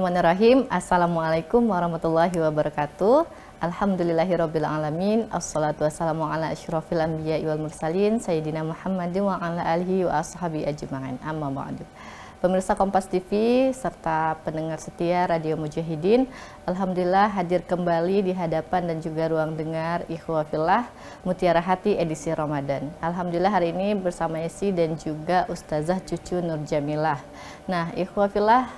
Bismillahirrahmanirrahim. Assalamualaikum warahmatullahi wabarakatuh. Alhamdulillahirabbil alamin. Assalatu wassalamu ala asyrofil anbiya'i wal mursalin sayyidina Muhammadin wa ala alihi wa ashabi ajma'in. Amma ba'du. Pemirsa Kompas TV serta pendengar setia Radio Mujahidin, alhamdulillah hadir kembali di hadapan dan juga ruang dengar Ikhwah Fillah Mutiara Hati edisi Ramadan. Alhamdulillah hari ini bersama Esi dan juga Ustazah Cucu Nur Jamilah. Nah, Ikhwah Fillah,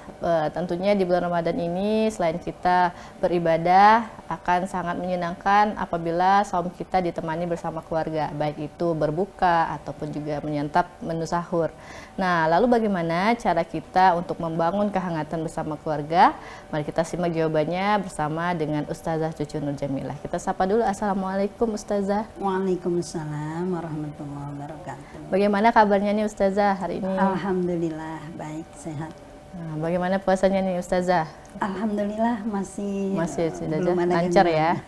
tentunya di bulan Ramadan ini selain kita beribadah akan sangat menyenangkan apabila saum kita ditemani bersama keluarga, baik itu berbuka ataupun juga menyantap menu sahur. Nah, lalu bagaimana cara kita untuk membangun kehangatan bersama keluarga? Mari kita simak jawabannya bersama dengan Ustazah Cucu Nur Jamilah. Kita sapa dulu. Assalamualaikum Ustazah. Waalaikumsalam warahmatullahi wabarakatuh. Bagaimana kabarnya nih Ustazah hari ini? Alhamdulillah baik, sehat. Nah, bagaimana puasanya nih Ustazah? Alhamdulillah masih belum lancar ya.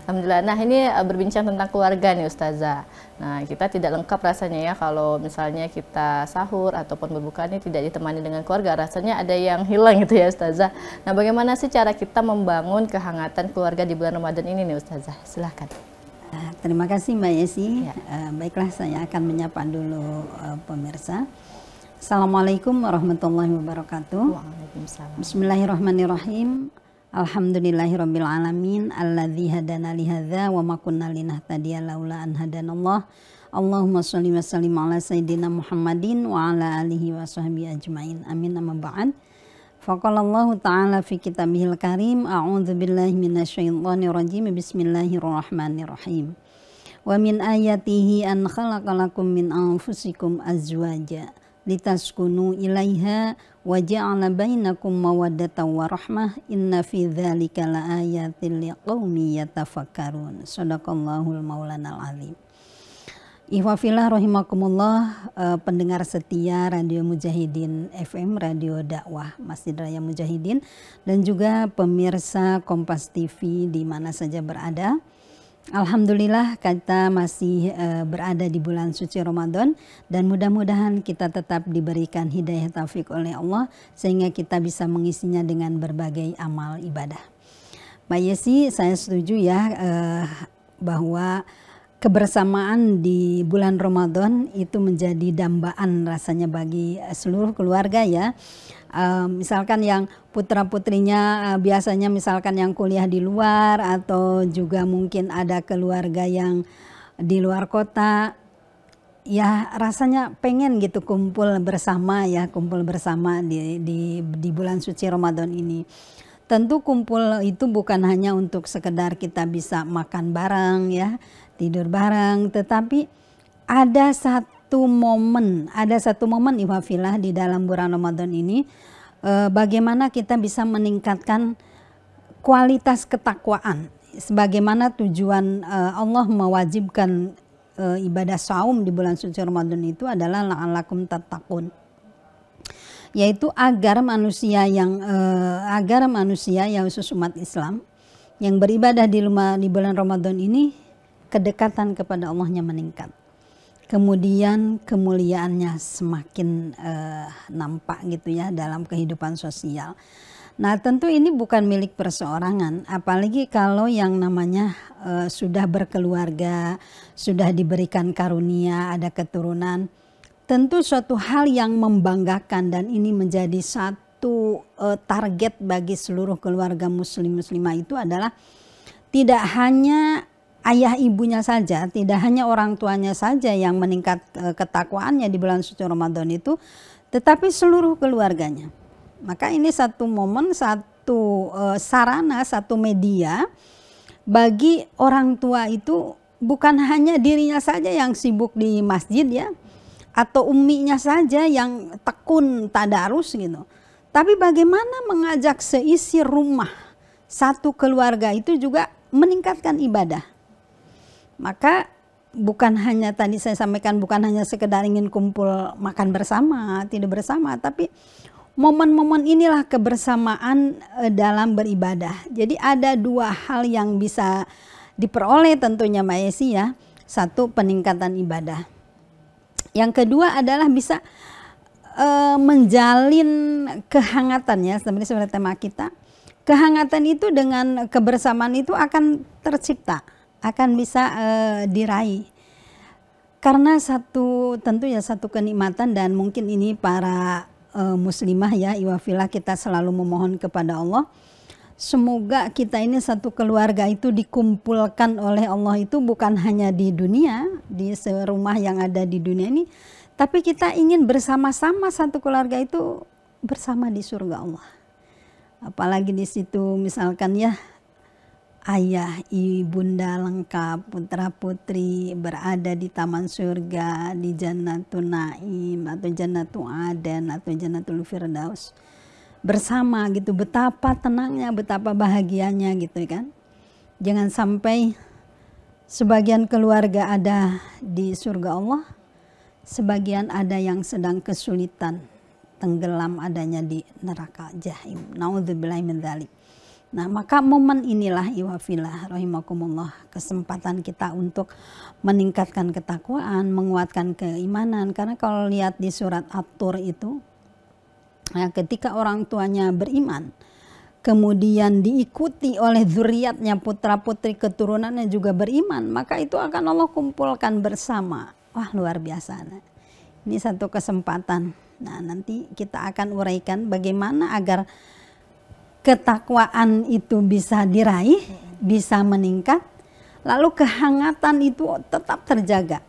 Alhamdulillah. Nah, ini berbincang tentang keluarga nih Ustazah. Nah, kita tidak lengkap rasanya ya kalau misalnya kita sahur ataupun berbuka ini tidak ditemani dengan keluarga. Rasanya ada yang hilang gitu ya Ustazah. Nah, bagaimana sih cara kita membangun kehangatan keluarga di bulan Ramadan ini nih Ustazah? Silahkan. Terima kasih Mbak Yesi. Ya. Baiklah, saya akan menyapa dulu pemirsa. Assalamualaikum warahmatullahi wabarakatuh. Waalaikumsalam. Bismillahirrahmanirrahim. Alhamdulillahirabbil alamin alladzi hadana li hadza wa ma kunna linahtadiya laula an hadanallah. Allahumma shalli wa sallim ala sayyidina Muhammadin wa ala alihi wa sahbihi ajmain. Amin, amma ba'd. Faqala Allah ta'ala fi kitabihil karim, a'udzu billahi minasyaitonir rajim. Bismillahirrahmanirrahim. Wa min ayatihi an khalaqalakum min anfusikum azwaja litaskunu ilaiha wa ja'ala bainakum mawaddatan wa rahmah inna fi dzalika laayatin liqaumin yatafakkarun. Shadaqallahul maulanal azim. Ikhwah fillah rahimakumullah, pendengar setia Radio Mujahidin FM, Radio Dakwah Masjid Raya Mujahidin, dan juga pemirsa Kompas TV di mana saja berada. Alhamdulillah kita masih berada di bulan suci Ramadan dan mudah-mudahan kita tetap diberikan hidayah taufik oleh Allah sehingga kita bisa mengisinya dengan berbagai amal ibadah. Mbak Yesi, saya setuju ya bahwa kebersamaan di bulan Ramadan itu menjadi dambaan rasanya bagi seluruh keluarga ya. Misalkan yang putra-putrinya biasanya misalkan yang kuliah di luar atau juga mungkin ada keluarga yang di luar kota, ya rasanya pengen gitu kumpul bersama di bulan suci Ramadan ini. Tentu kumpul itu bukan hanya untuk sekedar kita bisa makan bareng ya, tidur bareng, tetapi ada satu momen Ikhwah Fillah di dalam bulan Ramadan ini, bagaimana kita bisa meningkatkan kualitas ketakwaan. Sebagaimana tujuan Allah mewajibkan ibadah saum di bulan suci Ramadan itu adalah la'allakum tattaqun, yaitu agar manusia yang khusus umat Islam yang beribadah di bulan Ramadan ini kedekatan kepada Allahnya meningkat. Kemudian kemuliaannya semakin nampak gitu ya dalam kehidupan sosial. Nah, tentu ini bukan milik perseorangan, apalagi kalau yang namanya sudah berkeluarga, sudah diberikan karunia, ada keturunan. Tentu suatu hal yang membanggakan dan ini menjadi satu target bagi seluruh keluarga muslim-muslimah itu adalah tidak hanya ayah ibunya saja, tidak hanya orang tuanya saja yang meningkat ketakwaannya di bulan suci Ramadan itu, tetapi seluruh keluarganya. Maka ini satu momen, satu sarana, satu media bagi orang tua itu bukan hanya dirinya saja yang sibuk di masjid ya, atau umminya saja yang tekun tadarus gitu. Tapi bagaimana mengajak seisi rumah, satu keluarga itu juga meningkatkan ibadah. Maka bukan hanya tadi saya sampaikan, bukan hanya sekedar ingin kumpul makan bersama, tidur bersama, tapi momen-momen inilah kebersamaan dalam beribadah. Jadi ada dua hal yang bisa diperoleh tentunya Mbak Yesi ya. Satu, peningkatan ibadah. Yang kedua adalah bisa menjalin kehangatan ya, seperti tema kita. Kehangatan itu dengan kebersamaan itu akan tercipta, akan bisa diraih. Karena tentu ya satu kenikmatan, dan mungkin ini para muslimah ya, iwafillah, kita selalu memohon kepada Allah. Semoga kita ini satu keluarga itu dikumpulkan oleh Allah itu bukan hanya di dunia, di serumah yang ada di dunia ini, tapi kita ingin bersama-sama satu keluarga itu bersama di surga Allah. Apalagi di situ misalkan ya, ayah, ibunda lengkap, putra putri berada di taman surga, di Jannatun Naim atau Jannatul Aden atau Jannatul Firdaus bersama gitu. Betapa tenangnya, betapa bahagianya gitu kan. Jangan sampai sebagian keluarga ada di surga Allah, sebagian ada yang sedang kesulitan, tenggelam adanya di neraka jahim. Nauzubillahi min dzalik. Nah, maka momen inilah iwafillah rahimakumullah, kesempatan kita untuk meningkatkan ketakwaan, menguatkan keimanan. Karena kalau lihat di surat At-Tur itu, ya, ketika orang tuanya beriman, kemudian diikuti oleh zuriatnya, putra-putri keturunannya juga beriman, maka itu akan Allah kumpulkan bersama. Wah, luar biasa. Nah, ini satu kesempatan. Nah, nanti kita akan uraikan bagaimana agar ketakwaan itu bisa diraih, bisa meningkat, lalu kehangatan itu tetap terjaga.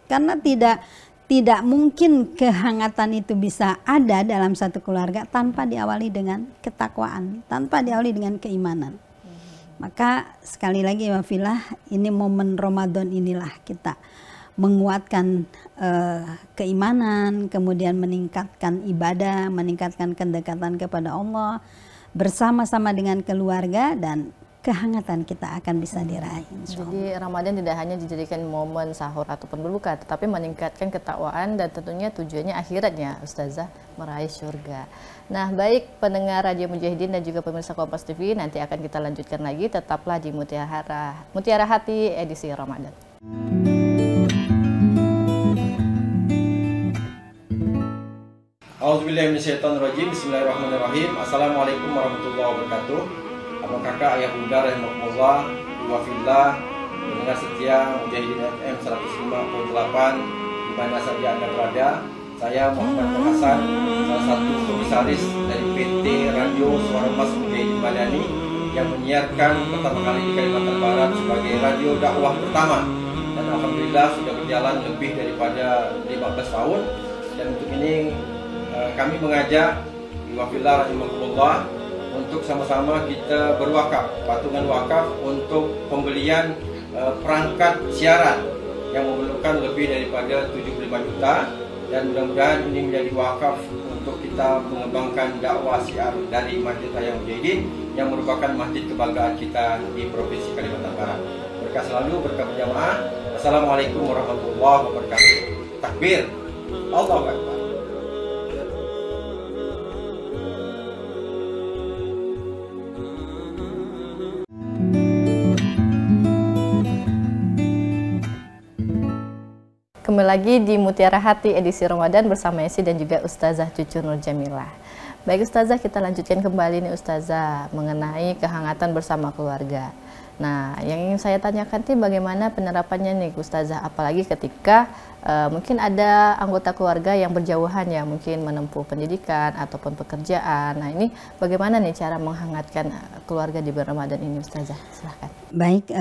Karena tidak mungkin kehangatan itu bisa ada dalam satu keluarga tanpa diawali dengan ketakwaan, tanpa diawali dengan keimanan. Maka sekali lagi wafillah, ini momen Ramadan inilah kita menguatkan keimanan, kemudian meningkatkan ibadah, meningkatkan kedekatan kepada Allah, bersama-sama dengan keluarga, dan kehangatan kita akan bisa diraih. Jadi Ramadan tidak hanya dijadikan momen sahur ataupun berbuka, tetapi meningkatkan ketakwaan dan tentunya tujuannya akhiratnya, Ustazah, meraih surga. Nah, baik pendengar Radio Mujahidin dan juga pemirsa Kompas TV, nanti akan kita lanjutkan lagi, tetaplah di Mutiara Hati edisi Ramadan. Auzubillahiminasyaitonirrajim. Bismillahirrahmanirrahim. Assalamualaikum warahmatullahi wabarakatuh. Abang kakak, ayah bunda, rahimahumullah, wafillah, pendengar setia Mujahidin FM 105.8 di mana saja Anda berada. Saya Muhammad Hasan, salah satu komisaris dari PT Radio Suara Emas Mujahidin Madani yang menyiarkan pertama kali di Kalimantan Barat sebagai radio dakwah pertama, dan alhamdulillah sudah berjalan lebih daripada 15 tahun. Dan untuk ini kami mengajak wafillah rahimahumullah untuk sama-sama kita berwakaf, patungan wakaf untuk pembelian perangkat siaran yang memerlukan lebih daripada 75 juta, dan mudah-mudahan ini menjadi wakaf untuk kita mengembangkan dakwah siar dari Masjid Raya Mujahidin yang merupakan masjid kebanggaan kita di Provinsi Kalimantan Barat. Berkah selalu, berkah berjamaah. Assalamualaikum warahmatullahi wabarakatuh. Takbir, Allahu Akbar. Kembali lagi di Mutiara Hati edisi Ramadan bersama Yesi dan juga Ustazah Cucu Nur Jamilah. Baik Ustazah, kita lanjutkan kembali nih Ustazah mengenai kehangatan bersama keluarga. Nah, yang ingin saya tanyakan nih bagaimana penerapannya nih Ustazah, apalagi ketika mungkin ada anggota keluarga yang berjauhan ya, mungkin menempuh pendidikan ataupun pekerjaan. Nah, ini bagaimana nih cara menghangatkan keluarga di bulan Ramadan ini Ustazah? Silahkan. Baik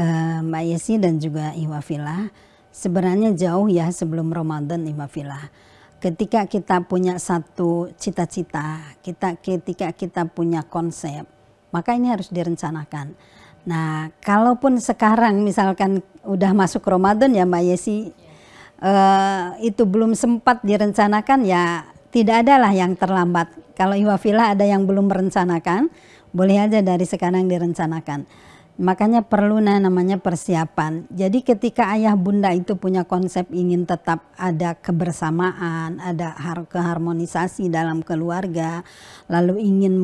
Mbak Yesi dan juga Iwafillah, sebenarnya jauh ya sebelum Ramadan Iwafillah. Ketika kita punya satu cita-cita, ketika kita punya konsep, maka ini harus direncanakan. Nah, kalaupun sekarang misalkan udah masuk Ramadan ya Mbak Yesi, itu belum sempat direncanakan, ya tidak adalah yang terlambat. Kalau Iwafillah ada yang belum merencanakan, boleh aja dari sekarang direncanakan. Makanya perlu namanya persiapan. Jadi ketika ayah bunda itu punya konsep ingin tetap ada kebersamaan, ada keharmonisasi dalam keluarga, lalu ingin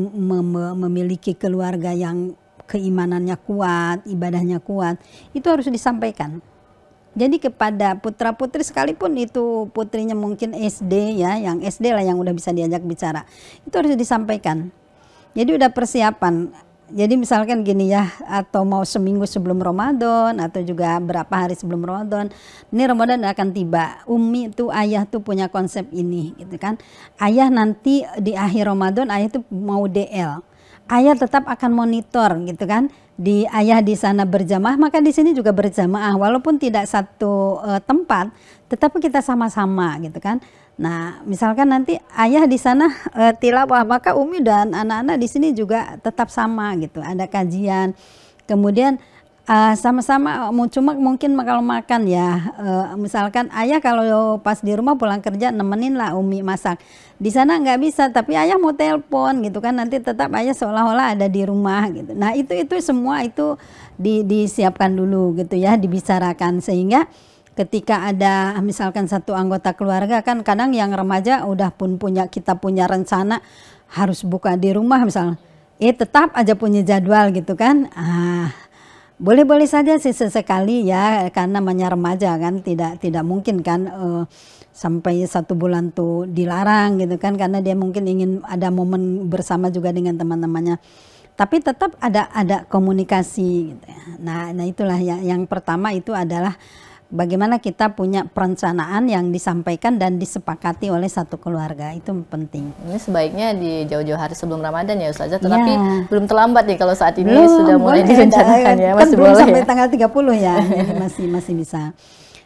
memiliki keluarga yang keimanannya kuat, ibadahnya kuat, itu harus disampaikan. Jadi kepada putra-putri sekalipun itu putrinya mungkin SD ya, yang SD lah yang udah bisa diajak bicara, itu harus disampaikan. Jadi udah persiapan. Jadi misalkan gini ya, atau mau seminggu sebelum Ramadan atau juga berapa hari sebelum Ramadan, ini Ramadan akan tiba. Umi tuh, ayah tuh punya konsep ini gitu kan. Ayah nanti di akhir Ramadan ayah tuh mau DL. Ayah tetap akan monitor gitu kan. Ayah di sana berjamaah, maka di sini juga berjamaah walaupun tidak satu tempat, tetapi kita sama-sama gitu kan. Nah, misalkan nanti ayah di sana tilawah, maka Umi dan anak-anak di sini juga tetap sama gitu. Ada kajian. Kemudian sama-sama cuma mungkin kalau makan ya, misalkan ayah kalau pas di rumah pulang kerja nemenin lah Umi masak. Di sana nggak bisa, tapi ayah mau telepon gitu kan, nanti tetap ayah seolah-olah ada di rumah gitu. Nah itu semua itu disiapkan dulu gitu ya, dibicarakan, sehingga ketika ada misalkan satu anggota keluarga kan, kadang yang remaja udah kita punya rencana harus buka di rumah misalnya, tetap aja punya jadwal gitu kan. Boleh-boleh saja sih sesekali ya, karena namanya remaja kan, tidak mungkin kan sampai 1 bulan tuh dilarang gitu kan, karena dia mungkin ingin ada momen bersama juga dengan teman-temannya. Tapi tetap ada komunikasi gitu ya. Nah itulah yang pertama itu adalah bagaimana kita punya perencanaan yang disampaikan dan disepakati oleh satu keluarga, itu penting. Ini sebaiknya di jauh-jauh hari sebelum Ramadan ya Ustazah, tetapi belum terlambat nih kalau saat ini sudah mulai direncanakan ya, masih belum boleh sampai ya? Tanggal 30 ya, masih bisa.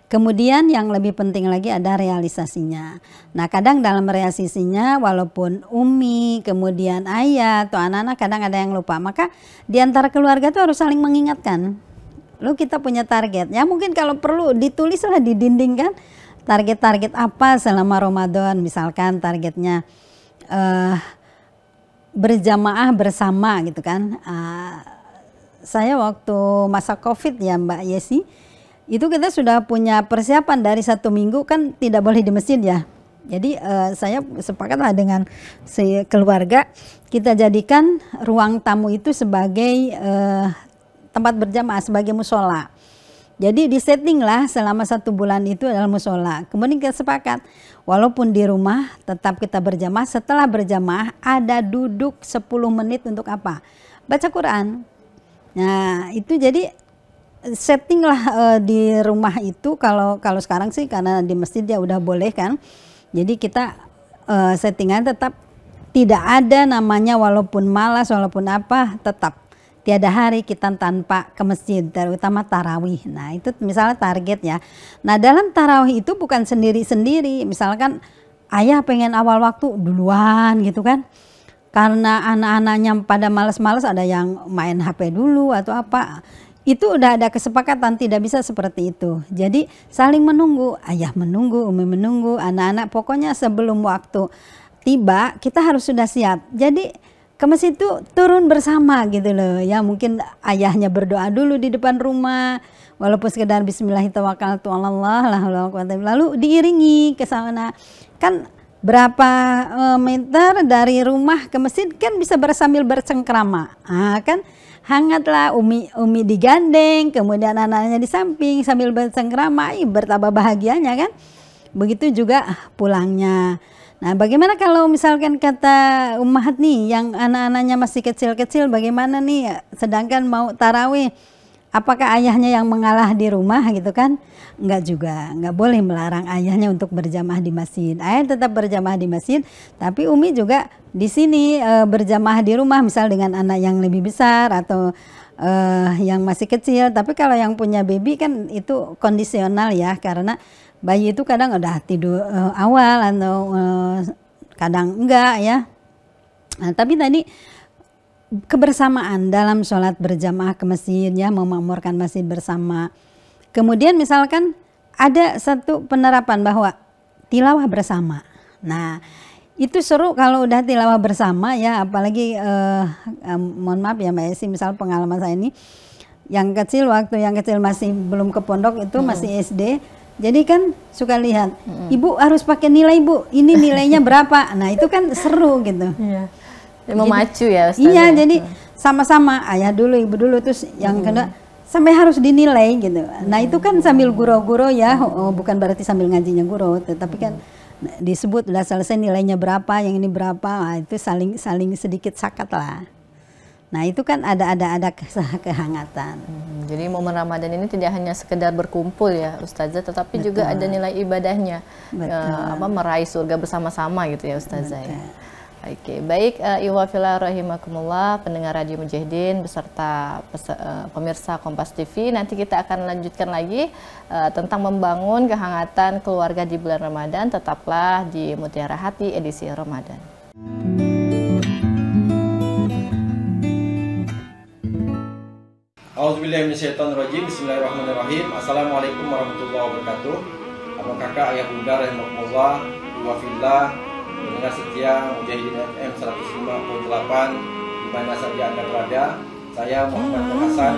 Kemudian yang lebih penting lagi ada realisasinya. Nah kadang dalam realisasinya walaupun Umi, kemudian ayah atau anak-anak kadang ada yang lupa, maka di antara keluarga itu harus saling mengingatkan. Lu kita punya target ya, mungkin kalau perlu ditulislah di dinding kan, target-target apa selama Ramadan, misalkan targetnya berjamaah bersama gitu kan. Saya waktu masa COVID ya Mbak Yesi, itu kita sudah punya persiapan dari 1 minggu kan, tidak boleh di masjid ya. Jadi saya sepakatlah dengan keluarga, kita jadikan ruang tamu itu sebagai tempat berjamaah, sebagai musola. Jadi disetting lah selama 1 bulan itu adalah musola. Kemudian kita sepakat, walaupun di rumah tetap kita berjamaah. Setelah berjamaah ada duduk 10 menit untuk apa? Baca Quran. Nah itu jadi setting lah di rumah itu. Kalau sekarang sih karena di masjid ya udah boleh kan. Jadi kita settingan tetap tidak ada namanya walaupun malas walaupun apa, tetap tiada hari kita tanpa ke masjid, terutama tarawih. Nah itu misalnya target ya. Nah dalam tarawih itu bukan sendiri-sendiri. Misalkan ayah pengen awal waktu duluan gitu kan, karena anak-anaknya pada malas-malas, ada yang main HP dulu atau apa. Itu udah ada kesepakatan, tidak bisa seperti itu. Jadi saling menunggu, ayah menunggu, Umi menunggu, anak-anak, pokoknya sebelum waktu tiba kita harus sudah siap. Jadi ke masjid itu turun bersama gitu loh ya, mungkin ayahnya berdoa dulu di depan rumah walaupun sekedar bismillahirrahmanirrahim, lalu diiringi ke sana. Kan berapa meter dari rumah ke masjid kan bisa sambil bercengkrama. Kan hangatlah, Umi digandeng, kemudian anak-anaknya di samping sambil bercengkrama, bertambah bahagianya kan. Begitu juga pulangnya. Nah bagaimana kalau misalkan kata ummahat nih yang anak-anaknya masih kecil-kecil, bagaimana nih sedangkan mau tarawih, apakah ayahnya yang mengalah di rumah gitu kan? Enggak juga, enggak boleh melarang ayahnya untuk berjamaah di masjid. Ayah tetap berjamaah di masjid, tapi Umi juga di sini berjamaah di rumah, misal dengan anak yang lebih besar atau yang masih kecil. Tapi kalau yang punya baby kan itu kondisional ya, karena bayi itu kadang udah tidur awal atau kadang enggak ya. Nah, tapi tadi kebersamaan dalam sholat berjamaah ke masjid ya, memakmurkan masjid bersama. Kemudian misalkan ada satu penerapan bahwa tilawah bersama. Nah itu seru kalau udah tilawah bersama ya, apalagi mohon maaf ya Mbak Esi, misal pengalaman saya ini yang kecil, waktu yang kecil masih belum ke pondok itu masih SD. Jadi kan suka lihat, ibu harus pakai nilai bu, ini nilainya berapa. Nah itu kan seru gitu. Iya. Memacu ya Ustaz. Iya, jadi sama-sama ayah dulu, ibu dulu, terus yang kedua sampai harus dinilai gitu. Nah itu kan sambil guro-guro ya, bukan berarti sambil ngajinya guro, tetapi kan disebut udah selesai nilainya berapa, yang ini berapa, nah, itu saling sedikit sakat lah. Nah itu kan ada kehangatan. Jadi momen Ramadan ini tidak hanya sekedar berkumpul ya Ustazah, tetapi juga ada nilai ibadahnya, meraih surga bersama-sama gitu ya Ustazah. Ya. Oke, baik Ikhwa fillah rahimakumullah, pendengar Radio Mujahidin beserta pemirsa Kompas TV, nanti kita akan lanjutkan lagi tentang membangun kehangatan keluarga di bulan Ramadan. Tetaplah di Mutiara Hati edisi Ramadan. Auzubillahiminasyaitonirrajim. Bismillahirrahmanirrahim. Assalamualaikum warahmatullahi wabarakatuh. Abang kakak, ayah bunda rahimakumullah, wa fillah, pendengar setia Mujahidin FM 105.8 di mana saja Anda berada. Saya Muhammad Hasan,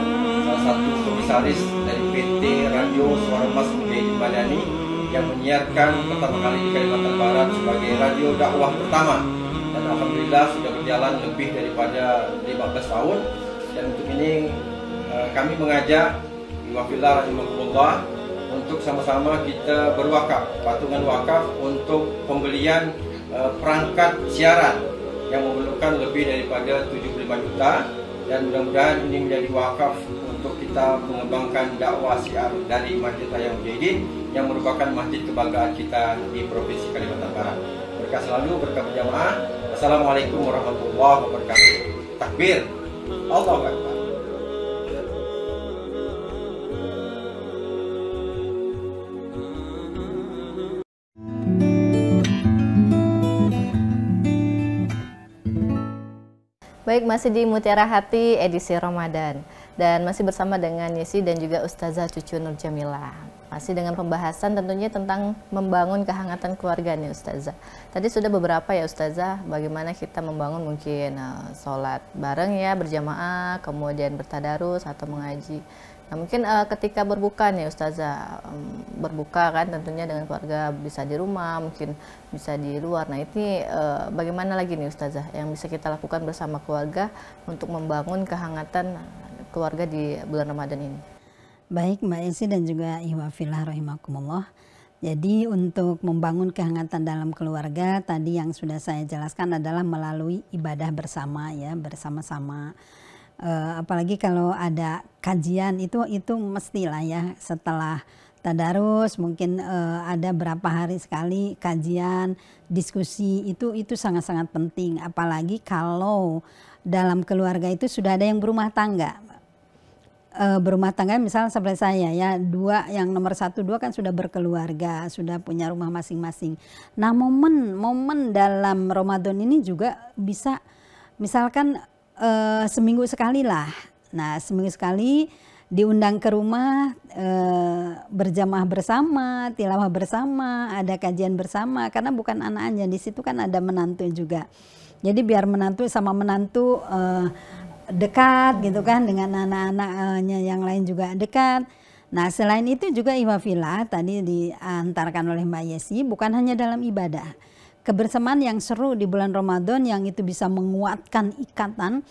salah satu komisaris dari PT Radio Suara Mas Mujahidin Madani yang menyiarkan pertama kali di Kalimantan Barat sebagai radio dakwah pertama. Dan alhamdulillah sudah berjalan lebih daripada 15 tahun. Dan untuk ini kami mengajak Iwafillah rahimahullah untuk sama-sama kita berwakaf, patungan wakaf untuk pembelian perangkat siaran yang memerlukan lebih daripada 75 juta, dan mudah-mudahan ini menjadi wakaf untuk kita mengembangkan dakwah siar dari Masjid Raya Mujahidin yang merupakan masjid kebanggaan kita di Provinsi Kalimantan Barat. Berkah selalu, berkah berjamaah. Assalamualaikum warahmatullahi wabarakatuh. Takbir, Allahu Akbar. Baik, masih di Mutiara Hati edisi Ramadan dan masih bersama dengan Yesi dan juga Ustazah Cucu Nur Jamilah. Masih dengan pembahasan tentunya tentang membangun kehangatan keluarga nih Ustazah. Tadi sudah beberapa ya Ustazah, bagaimana kita membangun mungkin sholat bareng ya, berjamaah, kemudian bertadarus atau mengaji. Nah mungkin ketika berbuka nih Ustazah, berbuka kan tentunya dengan keluarga, bisa di rumah, mungkin bisa di luar. Nah ini bagaimana lagi nih Ustazah yang bisa kita lakukan bersama keluarga untuk membangun kehangatan keluarga di bulan Ramadan ini? Baik Mbak Esi dan juga Ikhwafillah rahimakumullah. Jadi untuk membangun kehangatan dalam keluarga tadi yang sudah saya jelaskan adalah melalui ibadah bersama ya, bersama-sama. Apalagi kalau ada kajian itu mestilah ya, setelah tadarus mungkin ada berapa hari sekali kajian, diskusi, itu sangat-sangat penting. Apalagi kalau dalam keluarga itu sudah ada yang berumah tangga. Berumah tangga misalnya seperti saya ya, yang nomor 1, 2 kan sudah berkeluarga, sudah punya rumah masing-masing. Nah momen dalam Ramadan ini juga bisa misalkan seminggu sekali lah. Nah seminggu sekali diundang ke rumah, berjamaah bersama, tilawah bersama, ada kajian bersama, karena bukan anak aja, di situ kan ada menantu juga. Jadi biar menantu sama menantu dekat gitu kan, dengan anak-anaknya yang lain juga dekat. Nah selain itu juga Ikhwafillah tadi diantarkan oleh Mbak Yesi, bukan hanya dalam ibadah. Kebersamaan yang seru di bulan Ramadan yang itu bisa menguatkan ikatan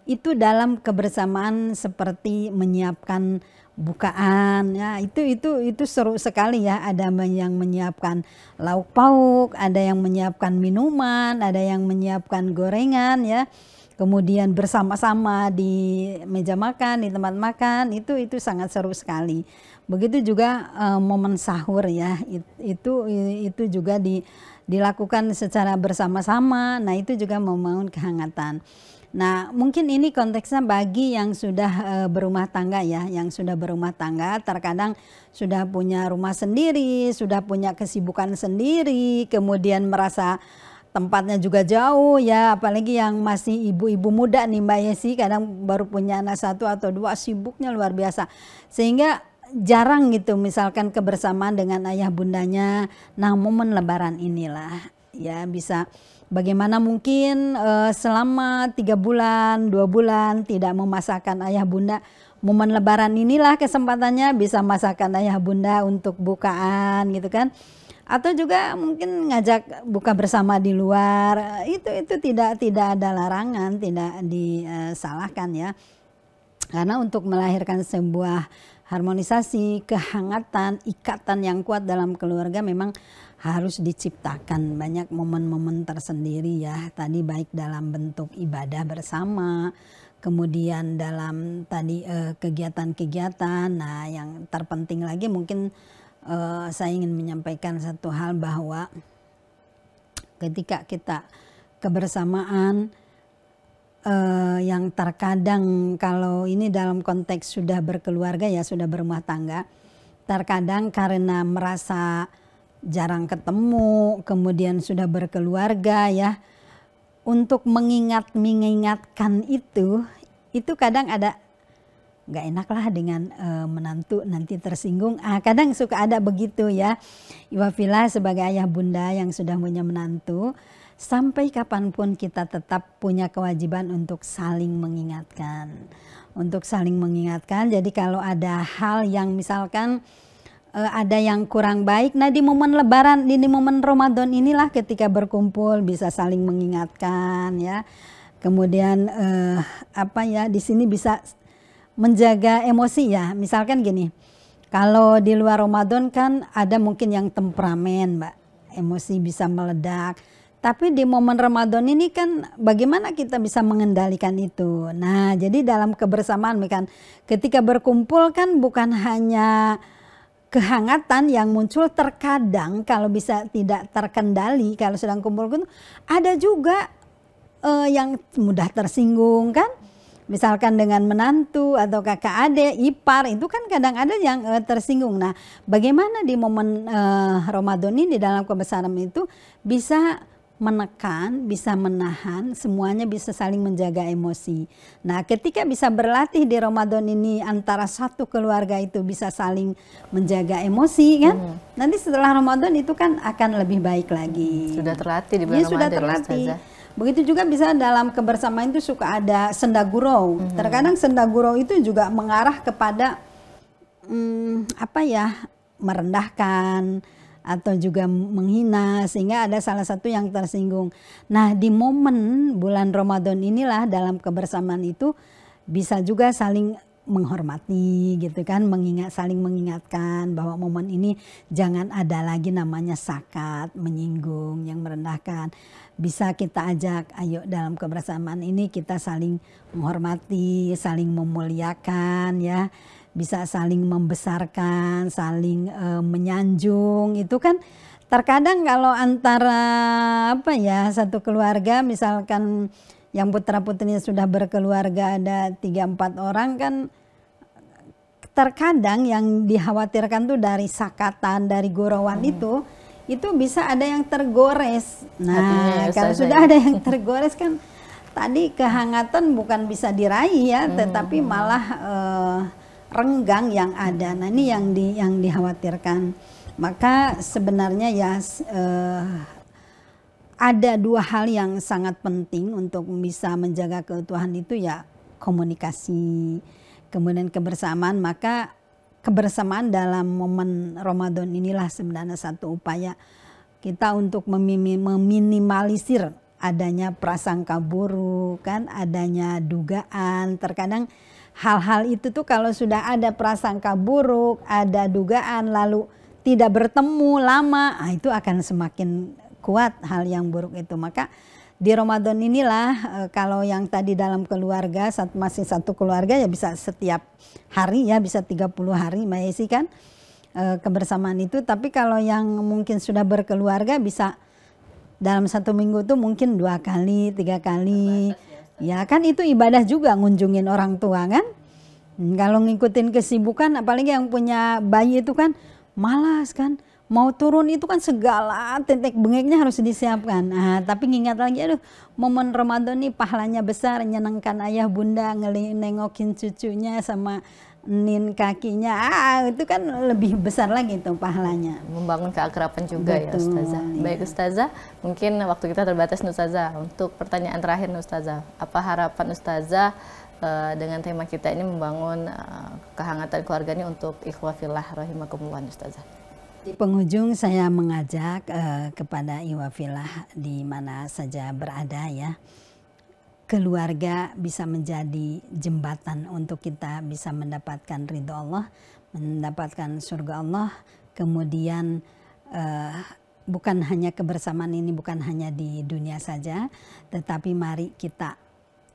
itu dalam kebersamaan seperti menyiapkan bukaan ya, itu seru sekali ya. Ada yang menyiapkan lauk pauk, ada yang menyiapkan minuman, ada yang menyiapkan gorengan ya. Kemudian bersama-sama di meja makan, di tempat makan, itu sangat seru sekali. Begitu juga momen sahur ya, itu juga dilakukan secara bersama-sama. Nah itu juga membangun kehangatan. Nah mungkin ini konteksnya bagi yang sudah berumah tangga ya, yang sudah berumah tangga terkadang sudah punya rumah sendiri, sudah punya kesibukan sendiri, kemudian merasa tempatnya juga jauh ya, apalagi yang masih ibu-ibu muda nih Mbak Yesi, kadang baru punya anak 1 atau 2, sibuknya luar biasa. Sehingga jarang gitu misalkan kebersamaan dengan ayah bundanya. Nah momen lebaran inilah ya bisa bagaimana mungkin selama 3 bulan, 2 bulan tidak memasakkan ayah bunda. Momen lebaran inilah kesempatannya bisa masakan ayah bunda untuk bukaan gitu kan. Atau juga mungkin ngajak buka bersama di luar, itu tidak ada larangan, tidak disalahkan ya. Karena untuk melahirkan sebuah harmonisasi, kehangatan, ikatan yang kuat dalam keluarga memang harus diciptakan banyak momen-momen tersendiri ya. Tadi baik dalam bentuk ibadah bersama, kemudian dalam tadi kegiatan-kegiatan. Nah, yang terpenting lagi mungkin saya ingin menyampaikan satu hal bahwa ketika kita kebersamaan yang terkadang kalau ini dalam konteks sudah berkeluarga ya, sudah berumah tangga, terkadang karena merasa jarang ketemu, kemudian sudah berkeluarga ya, untuk mengingatkan itu kadang ada nggak enak lah dengan menantu nanti tersinggung. Kadang suka ada begitu ya. Iwafillah sebagai ayah bunda yang sudah punya menantu, sampai kapanpun kita tetap punya kewajiban untuk saling mengingatkan. Untuk saling mengingatkan, jadi kalau ada hal yang misalkan ada yang kurang baik, nah di momen lebaran, di momen Ramadan inilah ketika berkumpul bisa saling mengingatkan ya. Kemudian di sini bisa menjaga emosi ya. Misalkan gini, kalau di luar Ramadan kan ada mungkin yang temperamen Mbak, emosi bisa meledak. Tapi di momen Ramadan ini kan bagaimana kita bisa mengendalikan itu. Nah jadi dalam kebersamaan kan ketika berkumpul kan bukan hanya kehangatan yang muncul, terkadang kalau bisa tidak terkendali, kalau sedang kumpul pun ada juga yang mudah tersinggung kan. Misalkan dengan menantu atau kakak adik, ipar, itu kan kadang ada yang tersinggung. Nah bagaimana di momen Ramadan ini dalam kebersamaan itu bisa menekan, bisa menahan, semuanya bisa saling menjaga emosi. Nah ketika bisa berlatih di Ramadan ini antara satu keluarga itu bisa saling menjaga emosi kan, nanti setelah Ramadan itu kan akan lebih baik lagi. Sudah terlatih di bulan Ramadan. Sudah terlatih. Begitu juga bisa dalam kebersamaan itu suka ada senda gurau. Terkadang senda gurau itu juga mengarah kepada merendahkan atau juga menghina, sehingga ada salah satu yang tersinggung. Nah di momen bulan Ramadan inilah dalam kebersamaan itu bisa juga saling menghormati gitu kan, saling mengingatkan bahwa momen ini jangan ada lagi namanya sakat, menyinggung, yang merendahkan. Bisa kita ajak, ayo dalam kebersamaan ini kita saling menghormati, saling memuliakan ya. Bisa saling membesarkan, saling menyanjung. Itu kan terkadang kalau antara satu keluarga, misalkan yang putra-putrinya sudah berkeluarga ada 3-4 orang kan, terkadang yang dikhawatirkan tuh dari sakatan, dari gurauan itu bisa ada yang tergores. Nah kalau sudah ada yang tergores kan tadi kehangatan bukan bisa diraih ya, tetapi malah renggang yang ada. Nah ini yang dikhawatirkan. Maka sebenarnya ya ada dua hal yang sangat penting untuk bisa menjaga keutuhan itu ya, komunikasi, kemudian kebersamaan. Maka kebersamaan dalam momen Ramadan inilah sebenarnya satu upaya kita untuk meminimalisir adanya prasangka buruk kan, adanya dugaan. Terkadang hal-hal itu tuh kalau sudah ada prasangka buruk, ada dugaan, lalu tidak bertemu lama, itu akan semakin kuat hal yang buruk itu. Maka di Ramadan inilah kalau yang tadi dalam keluarga, masih satu keluarga ya bisa setiap hari ya, bisa 30 hari Mbak Yesi kan kebersamaan itu. Tapi kalau yang mungkin sudah berkeluarga bisa dalam satu minggu tuh mungkin 2 kali, 3 kali. Ya kan itu ibadah juga ngunjungin orang tua kan. Kalau ngikutin kesibukan, apalagi yang punya bayi itu kan malas kan. Mau turun itu kan segala tetek bengeknya harus disiapkan. Nah, tapi ngingat lagi, aduh momen Ramadan nih pahalanya besar, nyenangkan ayah bunda, nengokin cucunya sama nin kakinya. Itu kan lebih besar lagi tuh pahalanya. Membangun keakraban juga. Betul, ya Ustazah. Iya. Baik Ustazah, mungkin waktu kita terbatas Ustazah. Untuk pertanyaan terakhir Ustazah, apa harapan Ustazah dengan tema kita ini membangun kehangatan keluarga ini untuk ikhwah fillah rahimakumullah Ustazah? Di penghujung saya mengajak kepada ikhwah fillah di mana saja berada ya, keluarga bisa menjadi jembatan untuk kita bisa mendapatkan ridho Allah, mendapatkan surga Allah. Kemudian bukan hanya kebersamaan ini bukan hanya di dunia saja, tetapi mari kita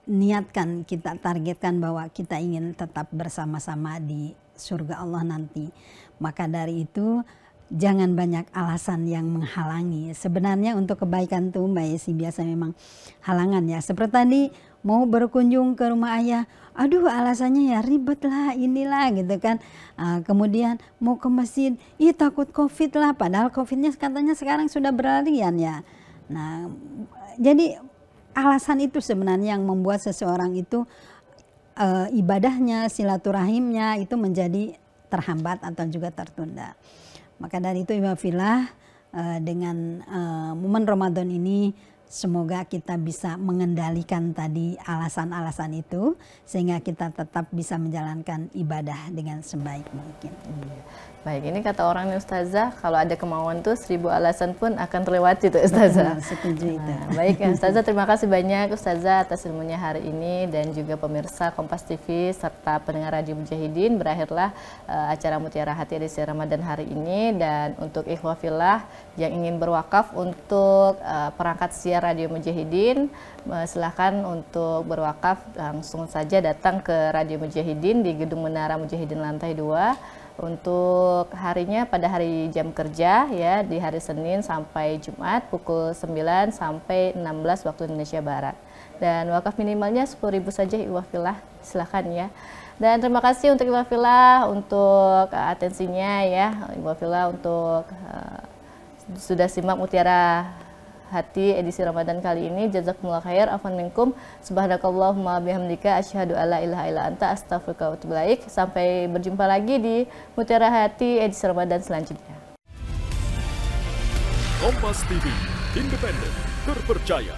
niatkan, kita targetkan bahwa kita ingin tetap bersama-sama di surga Allah nanti. Maka dari itu jangan banyak alasan yang menghalangi. Sebenarnya untuk kebaikan tuh Mbak Yesi biasa memang halangan ya. Seperti tadi mau berkunjung ke rumah ayah, aduh alasannya ya ribet lah inilah gitu kan. Kemudian mau ke masjid, ih takut covid lah, padahal covidnya katanya sekarang sudah berlarian ya. Nah jadi alasan itu sebenarnya yang membuat seseorang itu ibadahnya, silaturahimnya itu menjadi terhambat atau juga tertunda. Maka dari itu Ibafillah dengan momen Ramadan ini semoga kita bisa mengendalikan tadi alasan-alasan itu sehingga kita tetap bisa menjalankan ibadah dengan sebaik mungkin. Baik, ini kata orang nih Ustazah, kalau ada kemauan tuh 1000 alasan pun akan terlewati tuh Ustazah. Setuju itu. Baik ya Ustazah, terima kasih banyak Ustazah atas ilmunya hari ini dan juga pemirsa Kompas TV serta pendengar Radio Mujahidin. Berakhirlah acara Mutiara Hati edisi Ramadan hari ini, dan untuk ikhwah fillah yang ingin berwakaf untuk perangkat siar Radio Mujahidin, silahkan untuk berwakaf langsung saja datang ke Radio Mujahidin di Gedung Menara Mujahidin lantai 2. Untuk harinya pada hari jam kerja ya, di hari Senin sampai Jumat pukul 9 sampai 16 waktu Indonesia Barat. Dan wakaf minimalnya 10.000 saja ikhwah fillah, silakan ya. Dan terima kasih untuk ikhwah fillah untuk atensinya ya, ikhwah fillah untuk sudah simak Mutiara Hati edisi Ramadan kali ini. Jazakumullah khair, afwan minkum, subhanakallahumma bihamdika asyhadu alla ilaha illa anta astaghfiruka wa atubu ilaik. Sampai berjumpa lagi di Mutiara Hati edisi Ramadan selanjutnya. Kompas TV, independen, terpercaya.